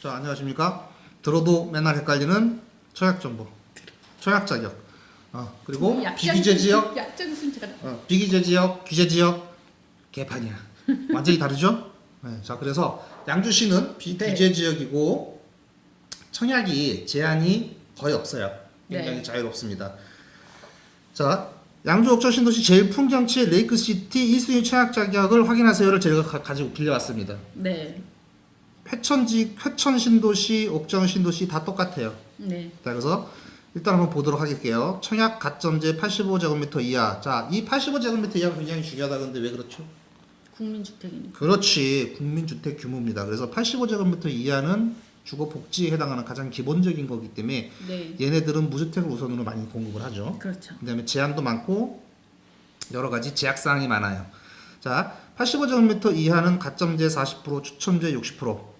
자, 안녕하십니까. 들어도 맨날 헷갈리는 청약정보, 청약자격, 그리고 비규제지역, 비규제지역, 규제지역 개판이야. 완전히 다르죠? 네, 자, 그래서 양주시는 비규제지역이고 청약이 제한이 거의 없어요. 굉장히 자유롭습니다. 자, 양주 옥천 신도시 제일 풍경치 레이크시티 1순위 청약 자격을 확인하세요를 제가 가지고 빌려왔습니다. 네. 회천 신도시, 옥천 신도시 다 똑같아요. 네. 자, 그래서 일단 한번 보도록 할게요. 청약 가점제 85제곱미터 이하. 자, 이 85제곱미터 이하가 굉장히 중요하다. 근데 왜 그렇죠? 국민주택이니까. 그렇지. 국민주택 규모입니다. 그래서 85제곱미터 이하는 주거복지에 해당하는 가장 기본적인 거기 때문에 얘네들은 무주택을 우선으로 많이 공급을 하죠. 그렇죠. 그 다음에 제한도 많고 여러 가지 제약사항이 많아요. 자, 85제곱미터 이하는 가점제 40%, 추첨제 60%.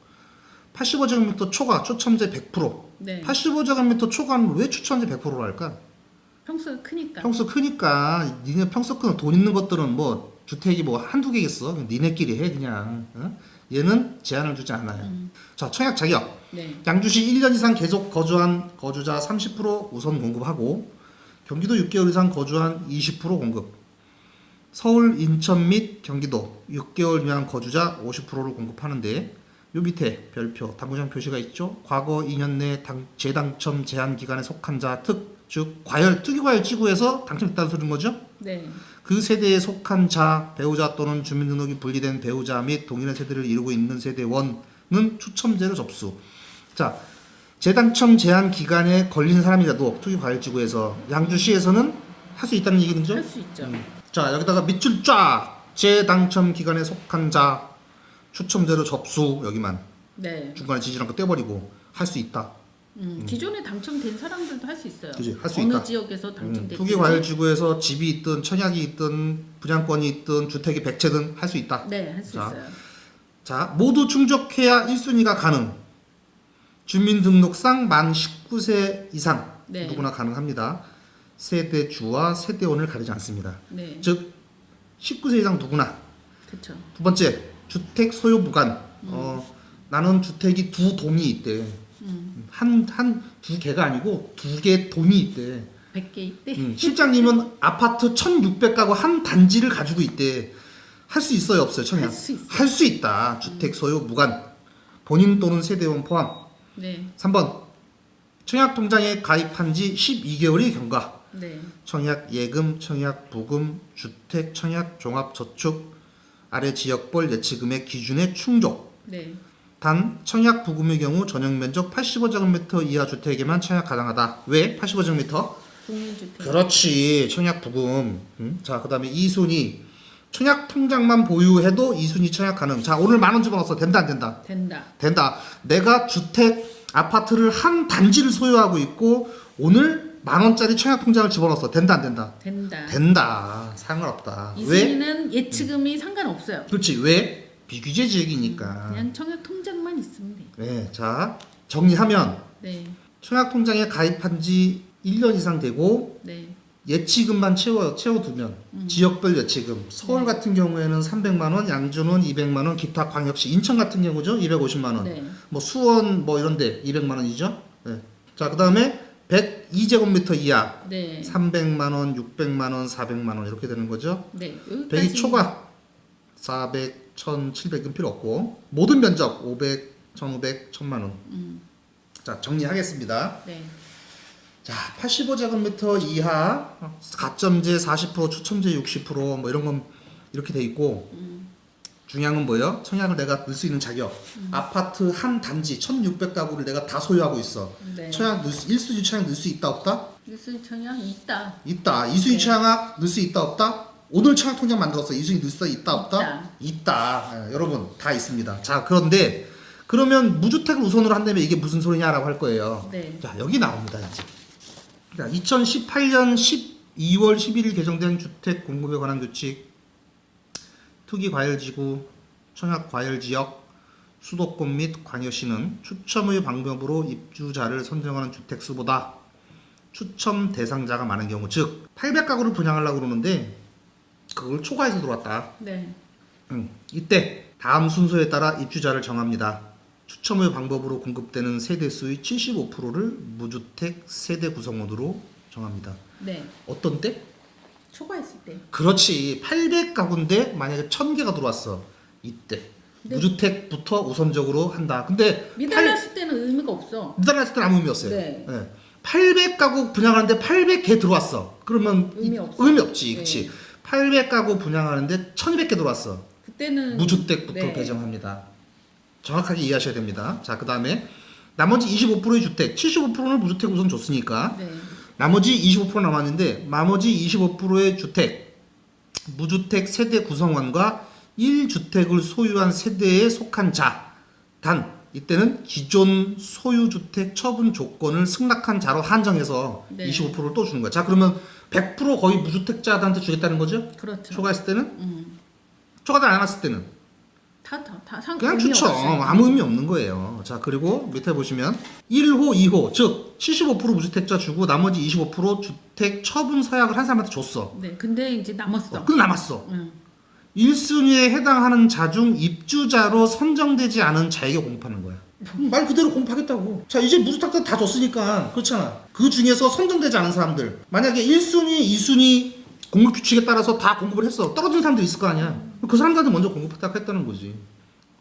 85제곱미터 초과, 추첨제 100%. 네. 85제곱미터 초과는 왜 추첨제 100%로 할까? 평수가 크니까. 평수 크니까. 니네 평수 큰 돈 있는 것들은 뭐 주택이 뭐 한두 개겠어. 니네끼리 해 그냥. 얘는 제한을 두지 않아요. 자, 청약 자격. 네. 양주시 1년 이상 계속 거주한 거주자 30% 우선 공급하고 경기도 6개월 이상 거주한 20% 공급. 서울, 인천 및 경기도 6개월 미만 거주자 50%를 공급하는데 요 밑에 별표, 당구장 표시가 있죠. 과거 2년 내 재당첨 제한 기간에 속한 자 즉 과열, 투기과열 지구에서 당첨됐다는 소리인 거죠. 네. 그 세대에 속한 자, 배우자 또는 주민등록이 분리된 배우자 및 동일한 세대를 이루고 있는 세대원은 추첨제로 접수. 자, 재당첨 제한 기간에 걸린 사람이라도 투기과열지구에서 양주시에서는 할 수 있다는 얘기죠? 할 수 있죠. 자, 여기다가 밑줄 쫙 재당첨 기간에 속한 자 추첨제로 접수 여기만 네. 중간에 지지 않고 떼버리고 할 수 있다. 기존에 당첨된 사람들도 할 수 있어요. 그지? 할 수 어느 있다. 지역에서 당첨됐든. 투기과열지구에서 집이 있든 청약이 있든 분양권이 있든 주택이 100채든 할 수 있다. 네, 할 수 있어요. 자, 모두 충족해야 1순위가 가능. 주민등록상 만 19세 이상 누구나 가능합니다. 세대주와 세대원을 가리지 않습니다. 네. 즉 19세 이상 누구나. 그렇죠. 두 번째, 주택 소유 무관. 나는 주택이 두 동이 있대. 두 개가 아니고 두 개 동이 있대. 100개 있대. 실장님은 아파트 1600가구 한 단지를 가지고 있대. 할 수 있어요, 없어요, 청약? 할 수 있어요. 할 수 있다. 주택 소유 무관. 본인 또는 세대원 포함. 네. 3번. 청약 통장에 가입한 지 12개월이 경과. 네. 청약 예금, 청약 부금, 주택 청약 종합 저축 아래 지역별 예치금액 기준에 충족. 네. 단 청약 부금의 경우 전용 면적 85제곱미터 이하 주택에만 청약 가능하다. 왜? 85제곱미터? 국민주택. 그렇지. 청약 부금. 자, 그다음에 2순위. 청약 통장만 보유해도 2순위 청약 가능. 자, 오늘 10,000원 집어넣었어. 된다 안 된다? 된다. 된다. 내가 주택 아파트를 한 단지를 소유하고 있고 오늘 10,000원짜리 청약 통장을 집어넣었어. 된다 안 된다? 된다. 된다. 상관없다. 이 왜? 순위는 예치금이 상관없어요. 그렇지. 왜? 비규제 지역이니까. 그냥 청약 통장만 있으면 돼. 네, 자 정리하면 네. 청약 통장에 가입한 지 1년 이상 되고 네. 예치금만 채워두면 지역별 예치금. 서울 같은 경우에는 300만 원, 양주는 200만 원, 기타 광역시, 인천 같은 경우죠 250만 원. 네. 뭐 수원 뭐 이런데 200만 원이죠. 네. 자, 그다음에 102제곱미터 이하 네. 300만 원, 600만 원, 400만 원 이렇게 되는 거죠. 네. 100이 초과 400, 1700은 필요 없고 모든 면적 500, 1500, 1000만 원. 자, 정리하겠습니다. 네. 자, 85제곱미터 이하 가점제 40%, 추첨제 60% 이런 건 이렇게 돼 있고 중요한 건 뭐예요? 청약을 내가 넣을 수 있는 자격. 아파트 한 단지 1600가구를 내가 다 소유하고 있어. 네. 청약 1순위 청약 넣을 수 있다 없다? 1순위 청약 있다. 있다. 2순위 청약 넣을 수 있다 없다? 오늘 청약 통장 만들었어. 2순위 넣을 수 있다 없다? 있다. 있다. 여러분 다 있습니다. 자, 그런데 그러면 무주택을 우선으로 한다면 이게 무슨 소리냐라고 할 거예요. 네. 자, 여기 나옵니다. 이제. 자, 2018년 12월 11일 개정된 주택 공급에 관한 규칙. 투기과열지구, 청약과열지역, 수도권 및 광역시는 추첨의 방법으로 입주자를 선정하는 주택수보다 추첨 대상자가 많은 경우, 즉 800가구를 분양하려고 그러는데 그걸 초과해서 들어왔다. 네. 이때 다음 순서에 따라 입주자를 정합니다. 추첨의 방법으로 공급되는 세대 수의 75%를 무주택 세대 구성원으로 정합니다. 네. 어떤 때? 초과했을 때. 그렇지. 800가구인데 만약에 1000개가 들어왔어. 이때. 네. 무주택부터 우선적으로 한다. 근데 미달났을 때는 의미가 없어. 미달났을 때는 아무 의미 없어요. 네. 800가구 분양하는데 800개 들어왔어. 그러면 의미 없어. 의미 없지. 네. 그렇지. 800가구 분양하는데 1200개 들어왔어. 그때는 무주택부터 네. 배정합니다. 정확하게 이해하셔야 됩니다. 자, 그다음에 나머지 25%의 주택, 75%는 무주택 우선 줬으니까 네. 나머지 25% 남았는데 나머지 25%의 주택, 무주택 세대 구성원과 1주택을 소유한 세대에 속한 자, 단 이때는 기존 소유주택 처분 조건을 승낙한 자로 한정해서 네. 25%를 또 주는 거야. 자, 그러면 100% 거의 무주택자들한테 주겠다는 거죠? 그렇죠. 초과했을 때는? 초과를 안 해놨을 때는? 그냥 의미 추첨. 없어요. 아무 의미 없는 거예요. 자, 그리고 밑에 보시면 1호, 2호, 즉 75% 무주택자 주고 나머지 25% 주택 처분 서약을 한 사람한테 줬어. 네. 근데 이제 남았어. 그 남았어. 응. 1순위에 해당하는 자 중 입주자로 선정되지 않은 자에게 공급하는 거야. 말 그대로 공급하겠다고. 자, 이제 무주택자 다 줬으니까 그렇잖아. 그 중에서 선정되지 않은 사람들, 만약에 1순위, 2순위 공급 규칙에 따라서 다 공급을 했어. 떨어진 사람들 있을 거 아니야. 그 사람들한테 먼저 공급하다고 했다는 거지.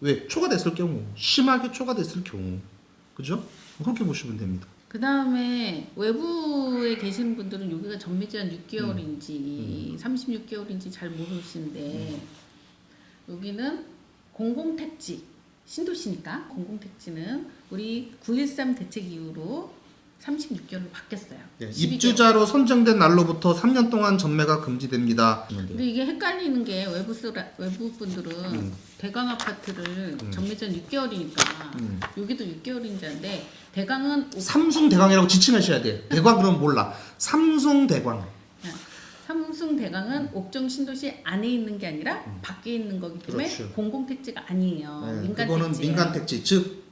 왜? 초과됐을 경우, 심하게 초과됐을 경우, 그죠? 그렇게 보시면 됩니다. 그 다음에 외부에 계신 분들은 여기가 전매제한 6개월인지 36개월인지 잘 모르시는데 여기는 공공택지 신도시니까 공공택지는 우리 9.13 대책 이후로 36개월로 바뀌었어요. 네, 12개월. 입주자로 선정된 날로부터 3년 동안 전매가 금지됩니다. 근데 이게 헷갈리는 게 외부 분들은 대강 아파트를 전매전 6개월이니까 여기도 6개월인 줄 아는데 대강은 삼숭 대광이라고 지칭하셔야 돼. 대광 그러면 몰라. 삼숭 대광. 삼성 대강은 옥정 신도시 안에 있는 게 아니라 밖에 있는 거기 때문에 그렇죠. 공공택지가 아니에요. 네, 민간 그거는 택지예요. 민간 택지. 즉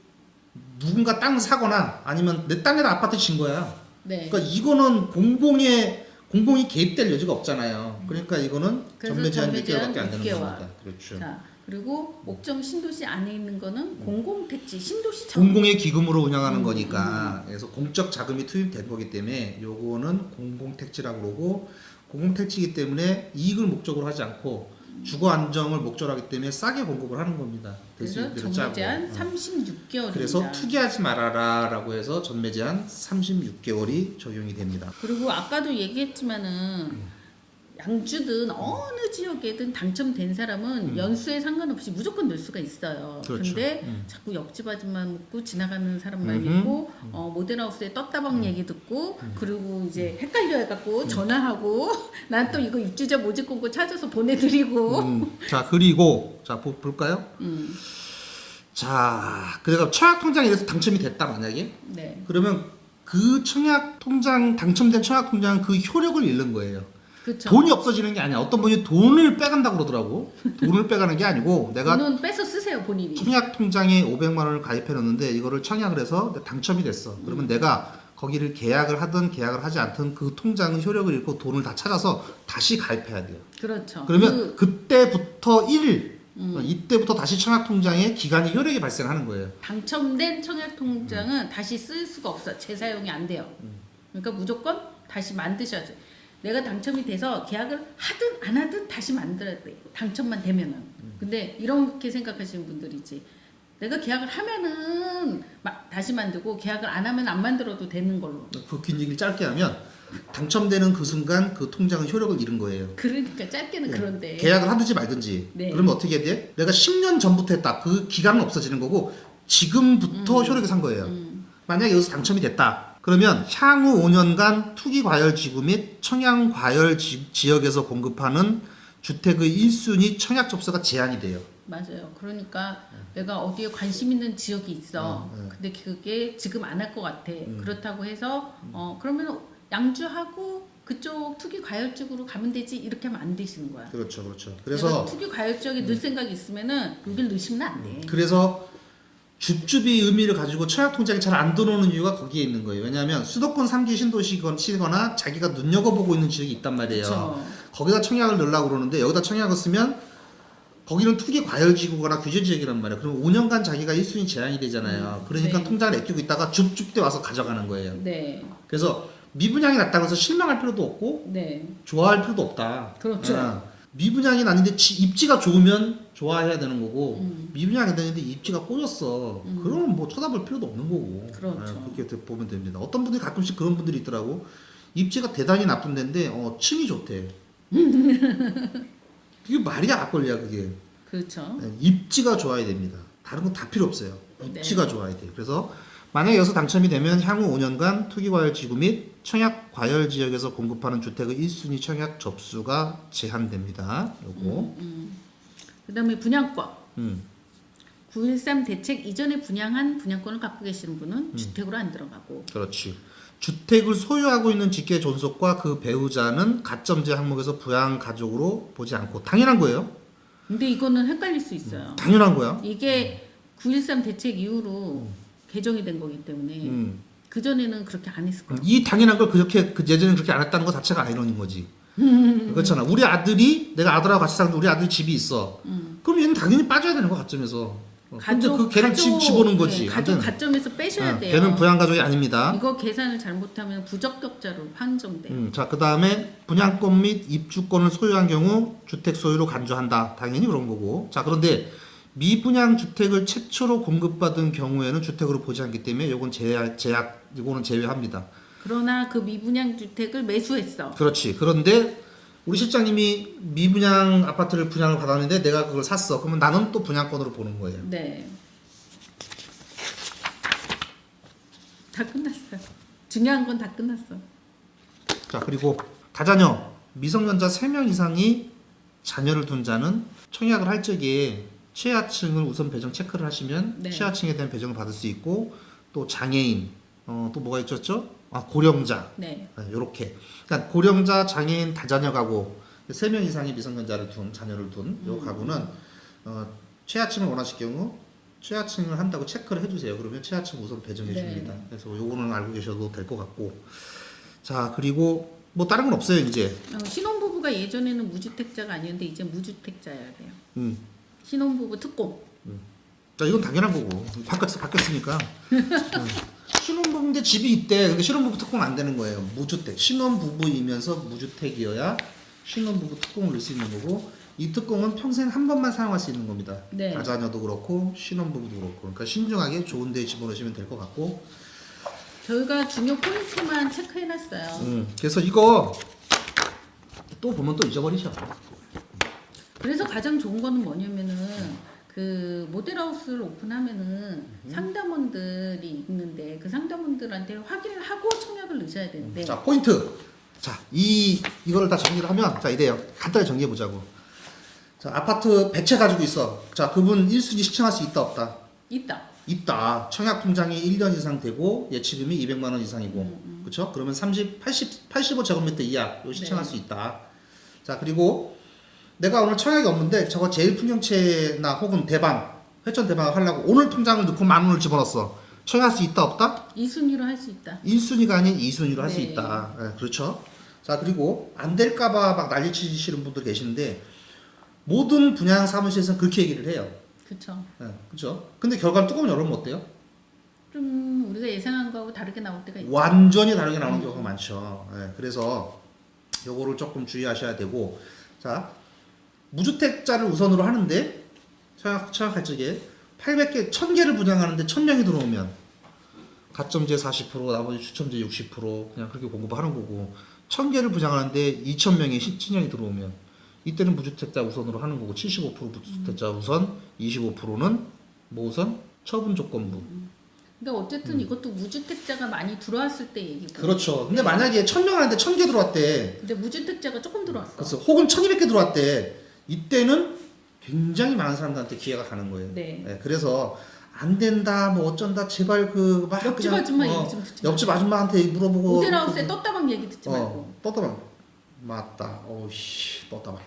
누군가 땅 사거나 아니면 내 땅에다 아파트 진 거야. 네. 그러니까 이거는 공공이 개입될 여지가 없잖아요. 그러니까 이거는 그래서 전매 제한 전매제한 6개월밖에 안 되는 6개월. 겁니다. 그렇죠. 자, 그리고 옥정 신도시 안에 있는 거는 공공택지 신도시처럼 공공의 기금으로 운영하는 거니까 그래서 공적 자금이 투입된 거기 때문에 요거는 공공택지라고 그러고 공공택지이기 때문에 이익을 목적으로 하지 않고 주거 안정을 목적으로 하기 때문에 싸게 공급을 하는 겁니다. 그래서 전매 제한 36개월입니다. 그래서 투기하지 말아라라고 해서 전매 제한 36개월이 적용이 됩니다. 그리고 아까도 얘기했지만은 양주든 어느 지역에든 당첨된 사람은 연수에 상관없이 무조건 넣을 수가 있어요. 그렇죠. 근데 자꾸 옆집 아줌마 묻고 지나가는 사람만 있고 모델하우스에 떴다방 얘기 듣고 그리고 이제 헷갈려 해갖고 전화하고 난 또 이거 입주자 모집 공고 찾아서 보내드리고 자, 그리고 자 볼까요? 자, 그래서 청약 통장에 이래서 당첨이 됐다 만약에 네. 그러면 그 청약 통장 당첨된 청약 통장은 그 효력을 잃는 거예요. 그렇죠. 돈이 없어지는 게 아니야. 어떤 분이 돈을 빼간다고 그러더라고. 돈을 빼가는 게 아니고 내가 돈은 뺏어 쓰세요 본인이. 청약 통장에 500만 원을 가입해 놨는데 이거를 청약을 해서 당첨이 됐어. 그러면 내가 거기를 계약을 하든 계약을 하지 않든 그 통장은 효력을 잃고 돈을 다 찾아서 다시 가입해야 돼요. 그렇죠. 그러면 그때부터 이때부터 다시 청약 통장에 기간이 효력이 발생하는 거예요. 당첨된 청약 통장은 다시 쓸 수가 없어. 재사용이 안 돼요. 그러니까 무조건 다시 만드셔야 돼. 내가 당첨이 돼서 계약을 하든 안 하든 다시 만들어야 돼. 당첨만 되면은. 근데 이렇게 생각하시는 분들이지. 내가 계약을 하면은 다시 만들고 계약을 안 하면 안 만들어도 되는 걸로. 그 긴 얘기를 짧게 하면 당첨되는 그 순간 그 통장은 효력을 잃은 거예요. 그러니까 짧게는 네. 그런데. 계약을 하든지 말든지. 네. 그러면 어떻게 해야 돼? 내가 10년 전부터 했다. 그 기간은 없어지는 거고 지금부터 효력이 산 거예요. 만약에 여기서 당첨이 됐다. 그러면 향후 5년간 투기과열 지구 및 청약과열 지역에서 공급하는 주택의 1순위 청약 접수가 제한이 돼요. 맞아요. 그러니까 내가 어디에 관심 있는 지역이 있어. 근데 그게 지금 안 할 것 같아. 그렇다고 해서 그러면 양주하고 그쪽 투기 과열지구로 가면 되지 이렇게 하면 안 되시는 거야. 그렇죠, 그렇죠. 그래서 투기 과열지역에 넣을 생각이 있으면은 여길 넣으시면 안 돼. 그래서 줍줍이 의미를 가지고 청약 통장에 잘 안 들어오는 이유가 거기에 있는 거예요. 왜냐하면 수도권 3기 신도시거나 자기가 눈여겨보고 있는 지역이 있단 말이에요. 그쵸. 거기다 청약을 넣으려고 그러는데 여기다 청약을 쓰면 거기는 투기 과열지구거나 규제지역이란 말이에요. 그럼 5년간 자기가 1순위 제한이 되잖아요. 그러니까 네. 통장을 아끼고 있다가 줍줍 때 와서 가져가는 거예요. 네. 그래서 미분양이 났다고 해서 실망할 필요도 없고 네. 좋아할 필요도 없다. 그렇죠. 미분양이 났는데 입지가 좋으면 좋아해야 되는 거고 음. 미분양이 안 됐는데 입지가 꼬였어. 그러면 뭐 쳐다볼 필요도 없는 거고. 그렇죠. 그렇게 보면 됩니다. 어떤 분들이 가끔씩 그런 분들이 있더라고. 입지가 대단히 나쁜 데인데 층이 좋대. 그게 말이 막걸리야 그게. 그렇죠. 입지가 좋아야 됩니다. 다른 건 다 필요 없어요. 입지가 좋아야 돼요. 그래서 만약에 여기서 당첨이 되면 향후 5년간 투기과열지구 및 청약과열지역에서 공급하는 주택의 1순위 청약 접수가 제한됩니다. 요거. 그다음에 분양권. 음. 913 대책 이전에 분양한 분양권을 갖고 계시는 분은 주택으로 안 들어가고. 그렇지. 주택을 소유하고 있는 직계 존속과 그 배우자는 가점제 항목에서 부양 가족으로 보지 않고 당연한 거예요. 근데 이거는 헷갈릴 수 있어요. 당연한 거야. 이게 913 대책 이후로 개정이 된 거기 때문에 그 전에는 그렇게 안 했을 거예요. 이 당연한 걸 그렇게 예전에 그렇게 안 했다는 것 자체가 아이러니인 거지. 그렇잖아. 우리 아들이 내가 아들하고 같이 사는데 우리 아들이 집이 있어. 그럼 얘는 당연히 빠져야 되는 거 가점에서. 근데 그 걔는 집어넣은 거지. 네, 가족 아무튼, 가점에서 빼셔야 돼요. 걔는 부양 가족이 아닙니다. 이거 계산을 잘못하면 부적격자로 판정돼요. 자, 그 다음에 분양권 및 입주권을 소유한 경우 주택 소유로 간주한다. 당연히 그런 거고. 자, 그런데 미분양 주택을 최초로 공급받은 경우에는 주택으로 보지 않기 때문에 요건 이거는 제외합니다. 그러나 그 미분양 주택을 매수했어. 그렇지. 그런데 우리 실장님이 미분양 아파트를 분양을 받았는데 내가 그걸 샀어. 그러면 나는 또 분양권으로 보는 거예요. 네. 다 끝났어요. 중요한 건 다 끝났어. 자, 그리고 다자녀 미성년자 3명 이상이 자녀를 둔 자는 청약을 할 적에 취하층을 우선 배정 체크를 하시면 네. 취하층에 대한 배정을 받을 수 있고 또 장애인 또 뭐가 있었죠? 고령자 네. 요렇게 그러니까 고령자 장애인 다자녀 가구 3명 이상의 미성년자를 둔 자녀를 둔 요 가구는 취하층을 원하실 경우 취하층을 한다고 체크를 해주세요. 그러면 취하층 우선 배정해 줍니다. 네. 그래서 요거는 알고 계셔도 될 것 같고 자 그리고 뭐 다른 건 없어요 이제. 신혼부부가 예전에는 무주택자가 아니었는데 이제 무주택자여야 돼요. 신혼부부 특공. 자, 이건 당연한 거고 바뀌었으니까. 신혼부부인데 집이 있대. 근데 신혼부부 특공 안 되는 거예요. 무주택. 신혼부부이면서 무주택이어야 신혼부부 특공을 넣을 수 있는 거고 이 특공은 평생 한 번만 사용할 수 있는 겁니다. 네. 다자녀도 그렇고 신혼부부도 그렇고. 그러니까 신중하게 좋은 데에 집어넣으시면 될 것 같고. 저희가 중요 포인트만 체크해놨어요. 그래서 이거 또 보면 또 잊어버리셔. 그래서 가장 좋은 거는 뭐냐면은 그 모델하우스를 오픈하면은 상담원들이 있는데 그 상담원들한테 확인을 하고 청약을 넣으셔야 되는데. 자, 포인트. 자, 이거를 다 정리를 하면 자, 이래요. 간단히 정리해 보자고. 자, 아파트 100채 가지고 있어. 자, 그분 1순위 신청할 수 있다 없다? 있다. 청약 통장이 1년 이상 되고 예치금이 200만 원 이상이고. 그렇죠? 그러면 85제곱미터 이하 요 신청할 네. 수 있다. 자, 그리고 내가 오늘 청약이 없는데 저거 제일 풍경채나 혹은 대방, 회전 대방을 하려고 오늘 통장을 넣고 10,000원을 집어넣었어. 청약할 수 있다 없다? 2순위로 할 수 있다. 1순위가 아닌 2순위로 할 수 네. 있다. 네, 그렇죠. 자, 그리고 안 될까봐 막 난리 치시는 분들 계시는데 모든 분양 사무실에서는 그렇게 얘기를 해요. 그렇죠. 네, 그렇죠. 근데 결과를 뚜껑을 열으면 어때요? 좀 우리가 예상한 거하고 다르게 나올 때가 있죠. 완전히 다르게 나오는 경우가 많죠. 네, 그래서 요거를 조금 주의하셔야 되고 자 무주택자를 우선으로 하는데 청약할 적에 800개, 1000개를 분양하는데 1000명이 들어오면 가점제 40%, 나머지 추첨제 60% 그냥 그렇게 공급하는 거고 1000개를 분양하는데 2000명이 신청이 들어오면 이때는 무주택자 우선으로 하는 거고 75% 무주택자 우선, 25%는 뭐 우선? 처분 조건부. 근데 어쨌든 이것도 무주택자가 많이 들어왔을 때 얘기고. 그렇죠. 근데 만약에 1000명 하는데 1000개 들어왔대. 근데 무주택자가 조금 들어왔어. 그래서 혹은 1200개 들어왔대. 이때는 굉장히 많은 사람들한테 기회가 가는 거예요. 네. 그래서 안 된다, 뭐 어쩐다, 제발 막 옆집 그냥, 아줌마 얘기 좀 듣지 옆집 아줌마한테 물어보고. 모델하우스에 떴다방 얘기 듣지 말고. 떴다방. 맞다. 어우씨, 떴다방.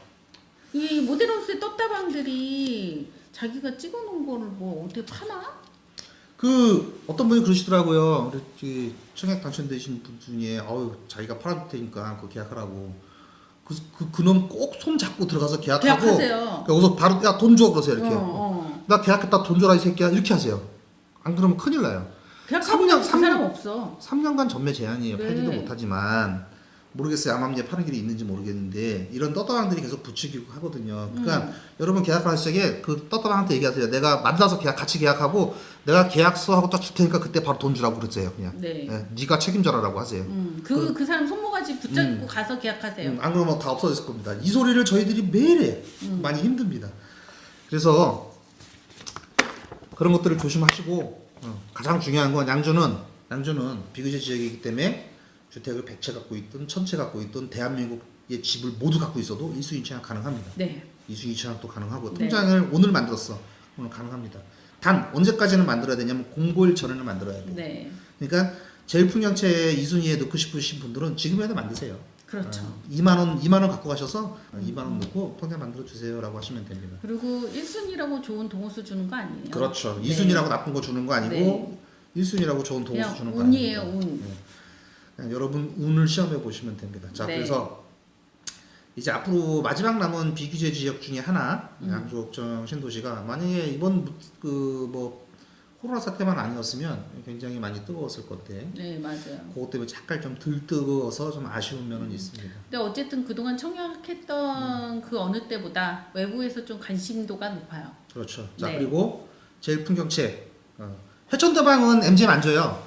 이 모델하우스에 떴다방들이 자기가 찍어놓은 거를 뭐 어떻게 파나? 어떤 분이 그러시더라고요. 우리 청약 당첨되신 분 중에 자기가 팔아줄 테니까 그거 계약하라고. 그놈 꼭 손 잡고 들어가서 계약하고 계약하세요. 여기서 바로 야 돈 줘 그러세요 이렇게. 어. 나 계약했다 돈 줘라 이 새끼야 이렇게 하세요. 안 그러면 큰일 나요. 계약하고 나서 그 사람 없어. 3년간 전매 제한이에요. 네. 팔지도 못하지만 모르겠어요. 아마 이제 파는 길이 있는지 모르겠는데 이런 떳떳한들이 계속 부추기고 하거든요. 그러니까 여러분 계약하는 시작에 그 떳떳한테 얘기하세요. 내가 만나서 같이 계약하고 내가 계약서하고 딱 줄 테니까 그때 바로 돈 주라고 그러세요. 그냥. 네. 예, 네가 책임져라라고 하세요. 그 사람 손모가지 붙잡고 가서 계약하세요. 안 그러면 다 없어졌을 겁니다. 이 소리를 저희들이 매일 해. 많이 힘듭니다. 그래서 그런 것들을 조심하시고 가장 중요한 건 양주는 비규제 지역이기 때문에 주택을 100채 갖고 있든 1000채 갖고 있든 대한민국의 집을 모두 갖고 있어도 일수인 청약 가능합니다. 네. 이수인 청약도 가능하고 네. 통장을 오늘 만들었어. 오늘 가능합니다. 단 언제까지는 만들어야 되냐면 공고일 전에는 만들어야 돼요. 네. 그러니까 제일풍경채 2순위에 넣고 싶으신 분들은 지금이라도 만드세요. 그렇죠. 2만 원 갖고 가셔서 2만 원 넣고 통장 만들어 주세요라고 하시면 됩니다. 그리고 1순위라고 좋은 동호수 주는 거 아니에요? 그렇죠. 네. 2순위라고 나쁜 거 주는 거 아니고 네. 1순위라고 좋은 동호수 그냥 주는 거 운이에요, 아닙니다. 운. 네. 그냥 여러분 운을 시험해 보시면 됩니다. 자, 네. 그래서 이제 앞으로 마지막 남은 비규제 지역 중에 하나 양주 옥정 신도시가 만약에 이번 뭐 코로나 사태만 아니었으면 굉장히 많이 뜨거웠을 건데 네, 맞아요. 그것 때문에 잠깐 좀 덜 뜨거워서 좀 아쉬운 면은 있습니다. 근데 어쨌든 그동안 청약했던 그 어느 때보다 외부에서 좀 관심도가 높아요. 그렇죠. 자, 네. 그리고 제일 풍경채 해천대방은 MGM 안 줘요.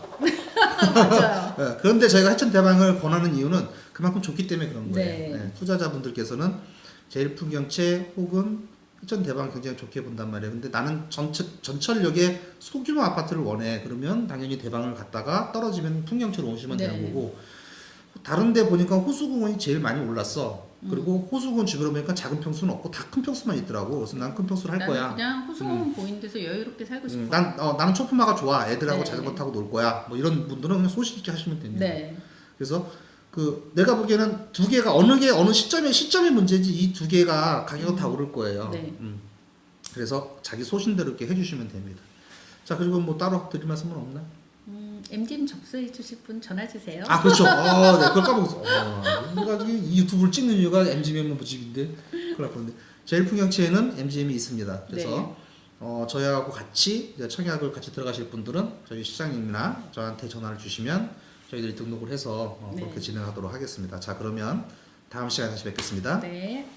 맞아요. 그런데 저희가 해천대방을 권하는 이유는 그만큼 좋기 때문에 그런 거예요. 네. 네, 투자자분들께서는 제일 풍경채 혹은 해천대방 굉장히 좋게 본단 말이에요. 근데 나는 전철역에 소규모 아파트를 원해. 그러면 당연히 대방을 갔다가 떨어지면 풍경채로 오시면 네. 되는 거고 다른 데 보니까 호수공원이 제일 많이 올랐어. 그리고 호수공원 주변으로 보니까 작은 평수는 없고 다 큰 평수만 있더라고. 그래서 난 큰 평수를 할 나는 거야. 그냥 호수공원 보이는 데서 여유롭게 살고 싶어. 나는 초품화가 좋아. 애들하고 네. 자전거 타고 놀 거야. 뭐 이런 분들은 그냥 소신 있게 하시면 됩니다. 네. 그래서 내가 보기에는 두 개가 어느 시점의 문제지 이 두 개가 가격은 다 오를 거예요. 네. 그래서 자기 소신대로 이렇게 해주시면 됩니다. 자, 그리고 뭐 따로 드릴 말씀은 없나? MGM 접수해 주실 분 전화 주세요. 아, 그렇죠. 네, 그걸 까먹었어. 우리가 이 유튜브를 찍는 이유가 MGM 모집인데 큰일 날 뻔했는데 제일 풍경채에는 MGM이 있습니다. 그래서 저희하고 같이 이제 청약을 같이 들어가실 분들은 저희 시장님이나 저한테 전화를 주시면 저희들이 등록을 해서 네. 그렇게 진행하도록 하겠습니다. 자, 그러면 다음 시간에 다시 뵙겠습니다. 네.